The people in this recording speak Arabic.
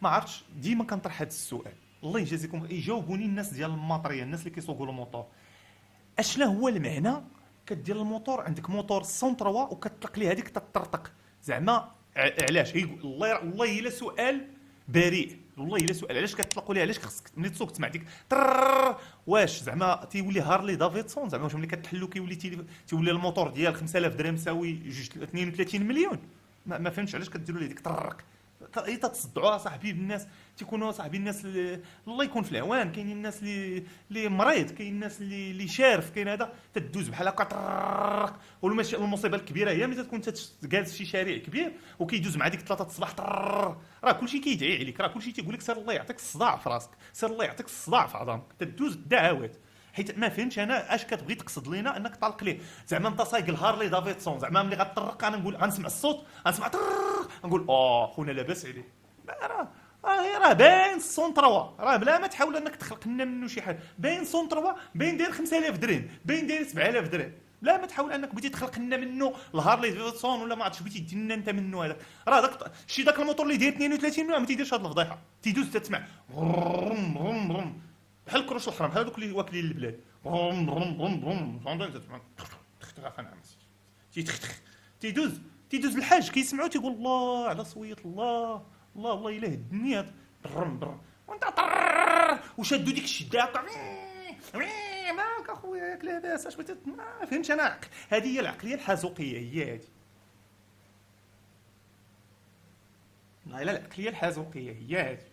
ما عرفتش، ديما كنطرح هذا السؤال. الله يجازيكم، يجاوبوني الناس ديال الماطريه، الناس اللي كيسوقوا الموطور. اشنا هو المعنى كدير الموتور؟ عندك موتور 103 وكتطلق ليه هذيك تطرطق زعما علاش؟ والله الا سؤال بريء، والله الا سؤال علاش كتطلقوا ليه؟ علاش خصك ملي تسوق تسمع ديك واش زعما تيولي هارلي دافيدسون؟ زعما واش ملي كتحلو كيولي تيولي الموتور ديال 5000 درهم يساوي 32 مليون؟ ما فهمتش علاش كديروا ليه ديك طرق. هي تتصدعوا صاحبي بالناس، تيكونوا صاحبي الناس الله يكون في العوان. كاينين الناس اللي مريض، كاين الناس اللي شارف، كاين هذا تدوز بحال هكا. والمصيبه الكبيره هي ملي تكون جالس في شي شارع كبير وكيدوز مع ديك 3 الصباح راه كلشي كيدعي عليك، راه كلشي تيقول لك سير الله يعطيك الصداع في راسك، سير الله يعطيك الصداع في عظامك، تدوز الدعوات. حيت ما فهمتش انا اش كتبغي تقصد لينا انك طالق ليه. زعما انت سايق الهارلي دافيدسون، زعما ملي غطرق انا نقول غنسمع الصوت، غنسمع نقول خونا لاباس عليه. لا راه باين سون تروا، راه بلا ما تحاول انك تخلق لنا منه شي حاجه، باين سون تروا، باين داير 5000 درهم، باين داير 7000 درهم. بلا ما تحاول انك بغيتي تخلق لنا منه الهارلي دافيدسون ولا ما عرفتش بغيتي دير لنا انت منه هذاك. راه داك الموتور اللي داير 32 مليون ما تيديرش هذه الفضيحه، تيدوز تسمع غرم غرم غرم بحال كروش الحرام، بحال هذوك اللي واكلين البلاد. غرم غرم غرم غرم فهمت تسمع تيدوز تيدوز الحاج كيسمعوا تيقول الله على صويت الله الله الله اله الدنيا برم برم وانت وشادوا ديك الشده هكا مالك اخويا ياك لاباس اش بغيتي ما فهمتش انا. هذه هي العقليه الحازوقيه، هي هذه. لا العقليه الحازوقيه هي هذه.